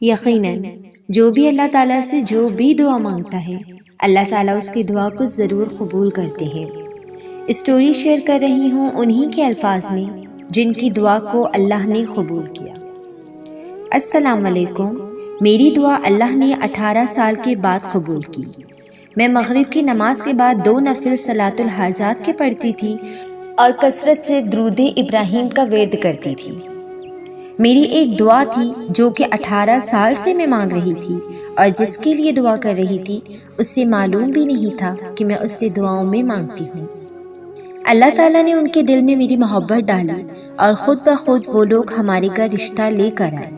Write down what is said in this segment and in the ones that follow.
یقیناً جو بھی اللہ تعالیٰ سے جو بھی دعا مانگتا ہے اللہ تعالیٰ اس کی دعا کو ضرور قبول کرتے ہیں۔ اسٹوری شیئر کر رہی ہوں انہی کے الفاظ میں جن کی دعا کو اللہ نے قبول کیا۔ السلام علیکم، میری دعا اللہ نے 18 سال کے بعد قبول کی۔ میں مغرب کی نماز کے بعد 2 نفل صلاۃ الحاجات کے پڑھتی تھی اور کثرت سے درود ابراہیم کا ورد کرتی تھی۔ میری ایک دعا تھی جو کہ 18 سال سے میں مانگ رہی تھی، اور جس کے لیے دعا کر رہی تھی اس سے معلوم بھی نہیں تھا کہ میں اس سے دعاؤں میں مانگتی ہوں۔ اللہ تعالیٰ نے ان کے دل میں میری محبت ڈالی اور خود بخود وہ لوگ ہمارے کا رشتہ لے کر آئے،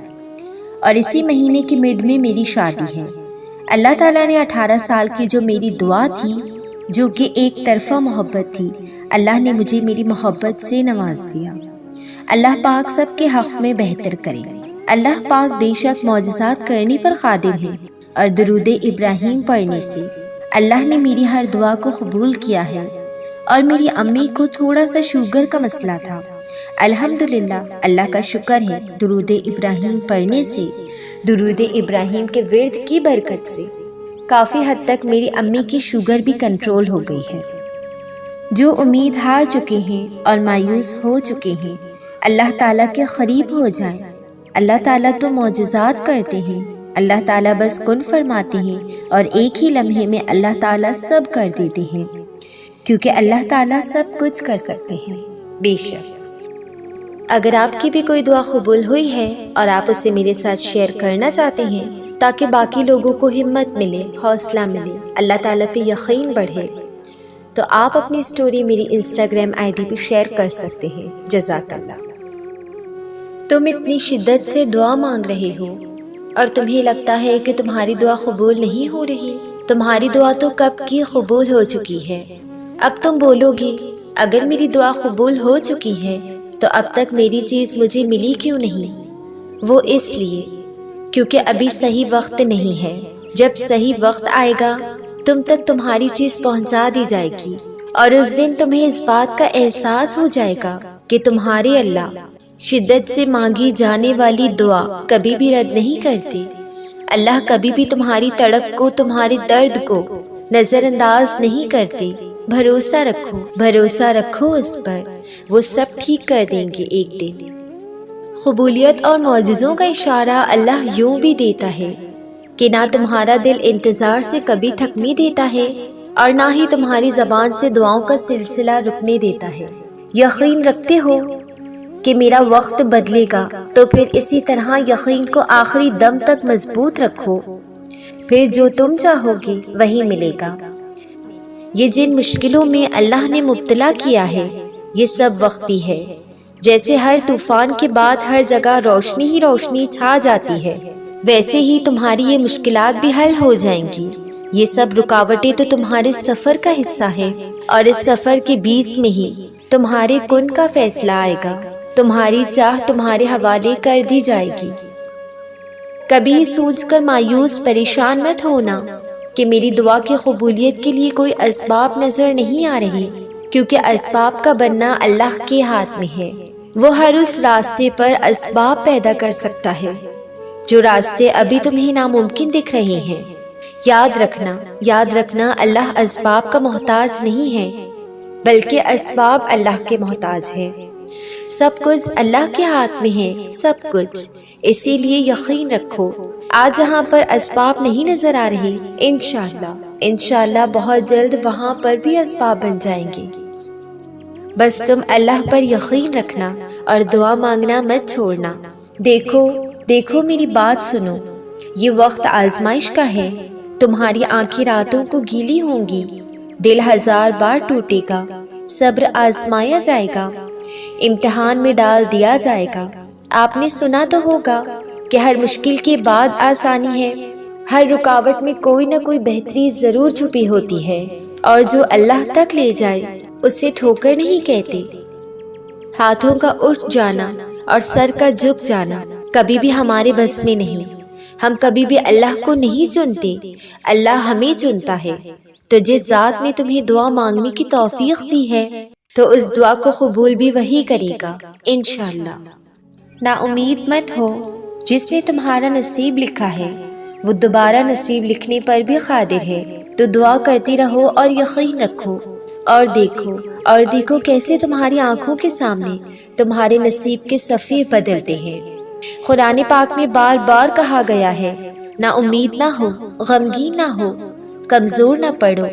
اور اسی مہینے کی مڈ میں میری شادی ہے۔ اللہ تعالیٰ نے 18 سال کی جو میری دعا تھی جو کہ ایک طرفہ محبت تھی، اللہ نے مجھے میری محبت سے نواز دیا۔ اللہ پاک سب کے حق میں بہتر کرے۔ اللہ پاک بے شک معجزات کرنے پر قادر ہے، اور درود ابراہیم پڑھنے سے اللہ نے میری ہر دعا کو قبول کیا ہے۔ اور میری امی کو تھوڑا سا شوگر کا مسئلہ تھا، الحمدللہ اللہ کا شکر ہے، درود ابراہیم پڑھنے سے، درود ابراہیم کے ورد کی برکت سے کافی حد تک میری امی کی شوگر بھی کنٹرول ہو گئی ہے۔ جو امید ہار چکے ہیں اور مایوس ہو چکے ہیں اللہ تعالیٰ کے قریب ہو جائیں۔ اللہ تعالیٰ تو معجزات کرتے ہیں، اللہ تعالیٰ بس کن فرماتے ہیں اور ایک ہی لمحے میں اللہ تعالیٰ سب کر دیتے ہیں، کیونکہ اللہ تعالیٰ سب کچھ کر سکتے ہیں۔ بے شک اگر آپ کی بھی کوئی دعا قبول ہوئی ہے اور آپ اسے میرے ساتھ شیئر کرنا چاہتے ہیں تاکہ باقی لوگوں کو ہمت ملے، حوصلہ ملے، اللہ تعالیٰ پہ یقین بڑھے، تو آپ اپنی اسٹوری میری انسٹاگرام ID پہ شیئر کر سکتے ہیں۔ جزاک اللہ۔ تم اتنی شدت سے دعا مانگ رہے ہو اور تمہیں لگتا ہے کہ تمہاری دعا قبول نہیں ہو رہی، تمہاری دعا تو کب کی قبول ہو چکی ہے۔ اب تم بولو گی اگر میری دعا قبول ہو چکی ہے تو اب تک میری چیز مجھے ملی کیوں نہیں؟ وہ اس لیے کیونکہ ابھی صحیح وقت نہیں ہے۔ جب صحیح وقت آئے گا تم تک تمہاری چیز پہنچا دی جائے گی، اور اس دن تمہیں اس بات کا احساس ہو جائے گا کہ تمہارے اللہ شدت سے مانگی جانے والی دعا کبھی بھی رد نہیں کرتے۔ اللہ کبھی بھی تمہاری تڑپ کو، تمہارے درد کو نظر انداز نہیں کرتے۔ بھروسہ رکھو، بھروسہ رکھو اس پر، وہ سب ٹھیک کر دیں گے ایک دن۔ قبولیت اور معجزوں کا اشارہ اللہ یوں بھی دیتا ہے کہ نہ تمہارا دل انتظار سے کبھی تھکنے دیتا ہے اور نہ ہی تمہاری زبان سے دعاؤں کا سلسلہ رکنے دیتا ہے۔ یقین رکھتے ہو کہ میرا وقت بدلے گا تو پھر اسی طرح یقین کو آخری دم تک مضبوط رکھو، پھر جو تم چاہو گے وہی ملے گا۔ یہ جن مشکلوں میں اللہ نے مبتلا کیا ہے یہ سب وقتی ہے۔ جیسے ہر طوفان کے بعد ہر جگہ روشنی ہی روشنی چھا جاتی ہے، ویسے ہی تمہاری یہ مشکلات بھی حل ہو جائیں گی۔ یہ سب رکاوٹیں تو تمہارے سفر کا حصہ ہے، اور اس سفر کے بیچ میں ہی تمہارے کن کا فیصلہ آئے گا، تمہاری چاہ تمہارے حوالے کر دی جائے گی۔ کبھی سوچ کر مایوس پریشان مت ہونا کہ میری دعا کی قبولیت کے لیے کوئی اسباب نظر نہیں آ رہے، کیونکہ اسباب کا بننا اللہ کے ہاتھ میں ہے۔ وہ ہر اس راستے پر اسباب پیدا کر سکتا ہے جو راستے ابھی تمہیں ناممکن دکھ رہے ہیں۔ یاد رکھنا اللہ اسباب کا محتاج نہیں ہے بلکہ اسباب اللہ کے محتاج ہے۔ سب کچھ اللہ کے ہاتھ میں ہے، سب کچھ۔ اسی لیے یقین رکھو، آج جہاں پر اسباب نہیں نظر آ رہے، انشاءاللہ بہت جلد وہاں پر بھی اسباب بن جائیں گے۔ بس تم اللہ پر یقین رکھنا اور دعا مانگنا مت چھوڑنا۔ دیکھو میری بات سنو، یہ وقت آزمائش کا ہے۔ تمہاری آنکھیں راتوں کو گیلی ہوں گی، دل 1000 بار ٹوٹے گا، صبر آزمایا جائے گا، امتحان میں ڈال دیا جائے گا۔ آپ نے سنا تو ہوگا کہ ہر مشکل کے بعد آسانی ہے، ہر رکاوٹ میں کوئی نہ کوئی بہتری ضرور چھپی ہوتی ہے، اور جو اللہ تک لے جائے اسے ٹھوکر نہیں کہتے۔ ہاتھوں کا اٹھ جانا اور سر کا جھک جانا کبھی بھی ہمارے بس میں نہیں۔ ہم کبھی بھی اللہ کو نہیں چنتے، اللہ ہمیں چنتا ہے۔ تو جس ذات نے تمہیں دعا مانگنے کی توفیق دی ہے تو اس دعا کو قبول بھی وہی کرے گا انشاءاللہ۔ نا امید مت ہو، جس نے تمہارا نصیب لکھا ہے وہ دوبارہ نصیب لکھنے پر بھی قادر ہے۔ تو دعا کرتے رہو اور یقین رکھو اور دیکھو کیسے تمہاری آنکھوں کے سامنے تمہارے نصیب کے صفحے بدلتے ہیں۔ قرآن پاک میں بار بار کہا گیا ہے، نا امید نہ ہو، غمگین نہ ہو، کمزور نہ پڑو۔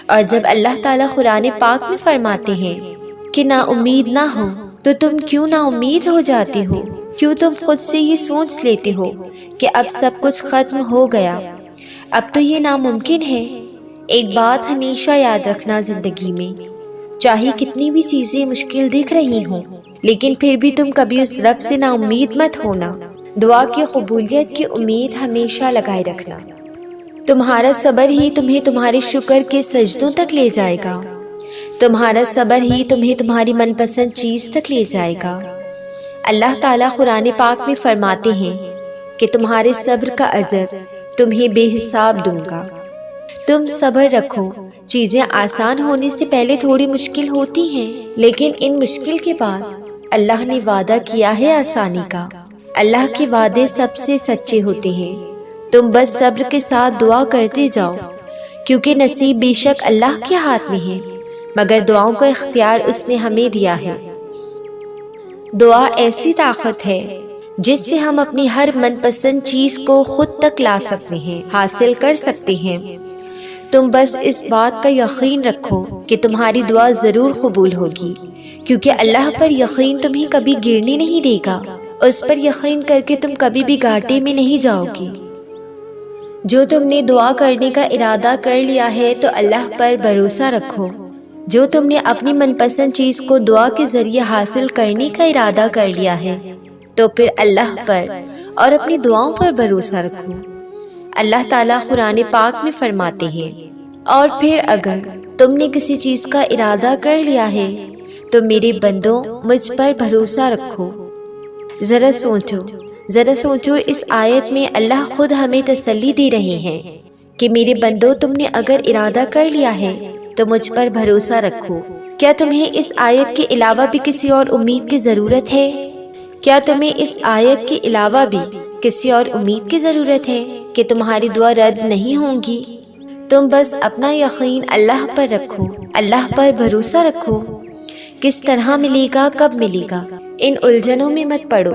اور جب اللہ تعالیٰ قرآن پاک میں فرماتے ہیں کہ نا امید نہ ہو، تو تم کیوں نا امید ہو جاتے ہو؟ کیوں تم خود سے یہ سوچ لیتے ہو کہ اب سب کچھ ختم ہو گیا، اب تو یہ ناممکن ہے؟ ایک بات ہمیشہ یاد رکھنا، زندگی میں چاہے کتنی بھی چیزیں مشکل دکھ رہی ہوں، لیکن پھر بھی تم کبھی اس رب سے نا امید مت ہونا۔ دعا کی قبولیت کی امید ہمیشہ لگائے رکھنا۔ تمہارا صبر ہی تمہیں تمہارے شکر کے سجدوں تک لے جائے گا، تمہارا صبر ہی تمہیں تمہاری من پسند چیز تک لے جائے گا۔ اللہ تعالیٰ قرآن پاک میں فرماتے ہیں کہ تمہارے صبر کا اجر تمہیں بے حساب دوں گا۔ تم صبر رکھو، چیزیں آسان ہونے سے پہلے تھوڑی مشکل ہوتی ہیں، لیکن ان مشکل کے بعد اللہ نے وعدہ کیا ہے آسانی کا۔ اللہ کے وعدے سب سے سچے ہوتے ہیں۔ تم بس صبر کے ساتھ دعا کرتے جاؤ، کیونکہ نصیب بے شک اللہ کے ہاتھ میں ہے، مگر دعاؤں کا اختیار اس نے ہمیں دیا ہے۔ دعا ایسی طاقت ہے جس سے ہم اپنی ہر من پسند چیز کو خود تک لا سکتے ہیں، حاصل کر سکتے ہیں۔ تم بس اس بات کا یقین رکھو کہ تمہاری دعا ضرور قبول ہوگی، کیونکہ اللہ پر یقین تمہیں کبھی گرنے نہیں دے گا۔ اس پر یقین کر کے تم کبھی بھی گھاٹے میں نہیں جاؤ گی۔ جو تم نے دعا کرنے کا ارادہ کر لیا ہے تو اللہ پر بھروسہ رکھو۔ جو تم نے اپنی من پسند چیز کو دعا کے ذریعے حاصل کرنے کا ارادہ کر لیا ہے تو پھر اللہ پر اور اپنی دعاؤں پر بھروسہ رکھو۔ اللہ تعالیٰ قرآن پاک میں فرماتے ہیں، اور پھر اگر تم نے کسی چیز کا ارادہ کر لیا ہے تو میرے بندوں مجھ پر بھروسہ رکھو۔ ذرا سوچو اس آیت میں اللہ خود ہمیں تسلی دے رہے ہیں کہ میرے بندوں تم نے اگر ارادہ کر لیا ہے تو مجھ پر بھروسہ رکھو۔ کیا تمہیں اس آیت کے علاوہ بھی کسی اور امید کی ضرورت ہے؟ کیا تمہیں اس آیت کے علاوہ بھی کسی اور امید کی ضرورت ہے کہ تمہاری دعا رد نہیں ہوں گی؟ تم بس اپنا یقین اللہ پر رکھو، اللہ پر بھروسہ رکھو۔ کس طرح ملے گا، کب ملے گا، ان الجھنوں میں مت پڑو۔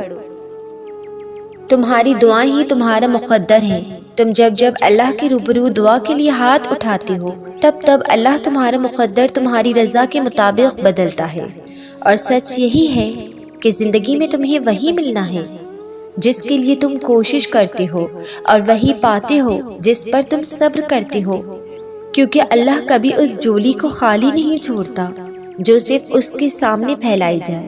تمہاری دعائیں ہی تمہارا مقدر ہے۔ تم جب اللہ کے روبرو دعا کے لیے ہاتھ اٹھاتے ہو تب اللہ تمہارا مقدر تمہاری رضا کے مطابق بدلتا ہے۔ اور سچ یہی ہے کہ زندگی میں تمہیں وہی ملنا ہے جس کے لیے تم کوشش کرتے ہو، اور وہی پاتے ہو جس پر تم صبر کرتے ہو، کیونکہ اللہ کبھی اس جھولی کو خالی نہیں چھوڑتا جو صرف اس کے سامنے پھیلائی جائے۔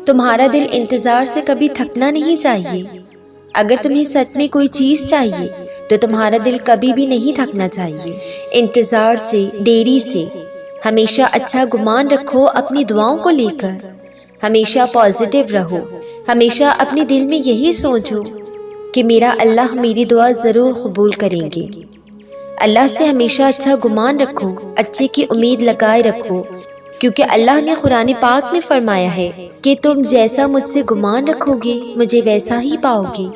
تمہارا دل انتظار سے کبھی تھکنا نہیں چاہیے۔ اگر تمہیں سچ میں کوئی چیز چاہیے تو تمہارا دل کبھی بھی نہیں تھکنا چاہیے۔ انتظار سے، دیری سے ہمیشہ اچھا گمان رکھو اپنی دعاؤں کو لے کر۔ ہمیشہ پازیٹیو رہو، ہمیشہ اپنے دل میں یہی سوچو کہ میرا اللہ میری دعا ضرور قبول کریں گے۔ اللہ سے ہمیشہ اچھا گمان رکھو، اچھے کی امید لگائے رکھو، کیونکہ اللہ نے قرآن پاک میں فرمایا ہے کہ تم جیسا مجھ سے گمان رکھو گے مجھے ویسا ہی پاؤ گے۔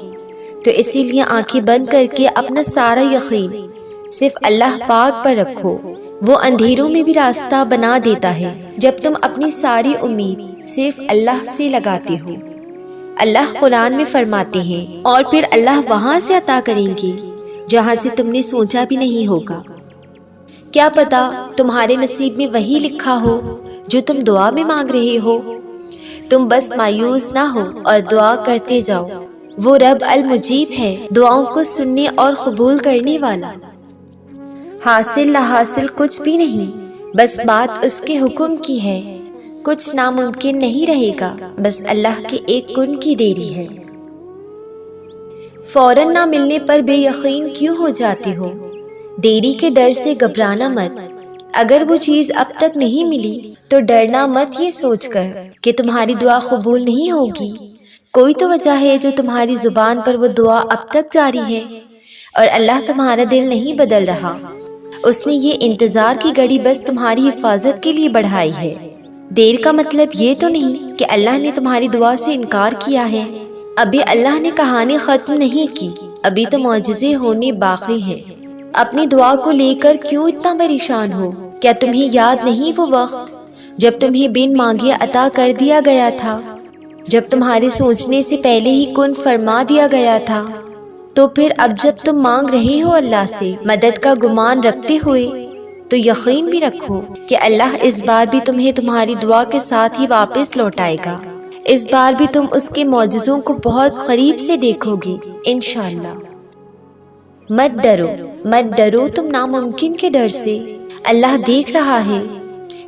تو اسی لیے آنکھیں بند کر کے اپنا سارا یقین صرف اللہ پاک پر رکھو۔ وہ اندھیروں میں بھی راستہ بنا دیتا ہے جب تم اپنی ساری امید صرف اللہ سے لگاتے ہو۔ اللہ قرآن میں فرماتے ہیں، اور پھر اللہ وہاں سے عطا کریں گے جہاں سے تم نے سوچا بھی نہیں ہوگا۔ کیا پتا تمہارے نصیب میں وہی لکھا ہو جو تم دعا میں مانگ رہے ہو۔ تم بس مایوس نہ ہو اور دعا کرتے جاؤ۔ وہ رب المجیب ہے، دعاؤں کو سننے اور قبول کرنے والا۔ حاصل نہ حاصل کچھ بھی نہیں، بس بات اس کے حکم کی ہے۔ کچھ ناممکن نہیں رہے گا، بس اللہ کے ایک کن کی دیری ہے۔ فوراً نہ ملنے پر بے یقین کیوں ہو جاتے ہو؟ دیری کے ڈر سے گھبرانا مت۔ اگر وہ چیز اب تک نہیں ملی تو ڈرنا مت یہ سوچ کر کہ تمہاری دعا قبول نہیں ہوگی۔ کوئی تو وجہ ہے جو تمہاری زبان پر وہ دعا اب تک جاری ہے، اور اللہ تمہارا دل نہیں بدل رہا۔ اس نے یہ انتظار کی گھڑی بس تمہاری حفاظت کے لیے بڑھائی ہے۔ دیر کا مطلب یہ تو نہیں کہ اللہ نے تمہاری دعا سے انکار کیا ہے۔ ابھی اللہ نے کہانی ختم نہیں کی، ابھی تو معجزے ہونے باقی ہیں۔ اپنی دعا کو لے کر کیوں اتنا پریشان ہو؟ کیا تمہیں یاد نہیں وہ وقت جب تمہیں بن مانگے عطا کر دیا گیا تھا، جب تمہارے سوچنے سے پہلے ہی کن فرما دیا گیا تھا؟ تو پھر اب جب تم مانگ رہے ہو اللہ سے مدد کا گمان رکھتے ہوئے، تو یقین بھی رکھو کہ اللہ اس بار بھی تمہیں تمہاری دعا کے ساتھ ہی واپس لوٹائے گا۔ اس بار بھی تم اس کے معجزوں کو بہت قریب سے دیکھو گی انشاءاللہ۔ مت ڈرو، مت ڈرو تم ناممکن کے ڈر سے۔ اللہ دیکھ رہا ہے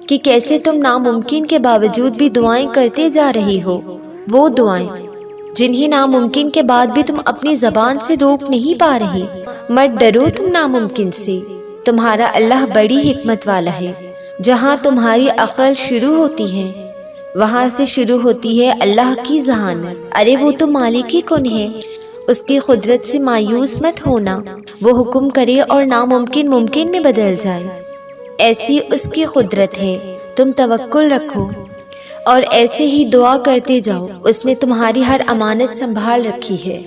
کہ کیسے تم ناممکن کے باوجود بھی دعائیں کرتے جا رہے ہو، وہ دعائیں جنہیں ناممکن کے بعد بھی تم اپنی زبان سے روک نہیں پا رہے۔ مت ڈرو تم ناممکن سے، تمہارا اللہ بڑی حکمت والا ہے۔ جہاں تمہاری عقل شروع ہوتی ہے وہاں سے شروع ہوتی ہے اللہ کی ذہانت۔ ارے وہ تو مالک کن ہے، اس کی قدرت سے مایوس مت ہونا، وہ حکم کرے اور ناممکن ممکن میں بدل جائے، ایسی اس کی قدرت ہے۔ تم توکل رکھو اور ایسے ہی دعا کرتے جاؤ، اس نے تمہاری ہر امانت سنبھال رکھی ہے۔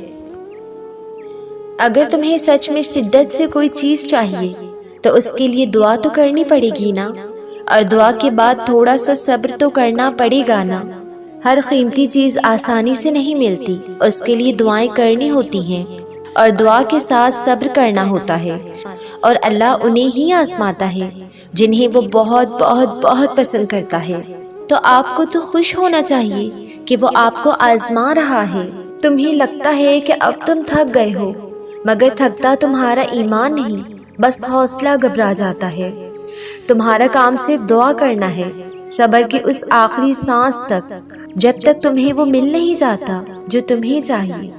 اگر تمہیں سچ میں شدت سے کوئی چیز چاہیے تو اس کے لیے دعا تو کرنی پڑے گی نا، اور دعا کے بعد تھوڑا سا صبر تو کرنا پڑے گا نا۔ ہر قیمتی چیز آسانی سے نہیں ملتی، اس کے لیے دعائیں کرنی ہوتی ہیں اور دعا کے ساتھ صبر کرنا ہوتا ہے، اور اللہ انہیں ہی آزماتا ہے جنہیں وہ بہت بہت بہت پسند کرتا ہے۔ تو آپ کو تو خوش ہونا چاہیے کہ وہ آپ کو آزما رہا ہے۔ تمہیں لگتا ہے کہ اب تم تھک گئے ہو، مگر تھکتا تمہارا ایمان نہیں، بس حوصلہ گھبرا جاتا ہے۔ تمہارا کام صرف دعا کرنا ہے، صبر کی اس آخری سانس تک، جب تک تمہیں وہ مل نہیں جاتا جو تمہیں چاہیے۔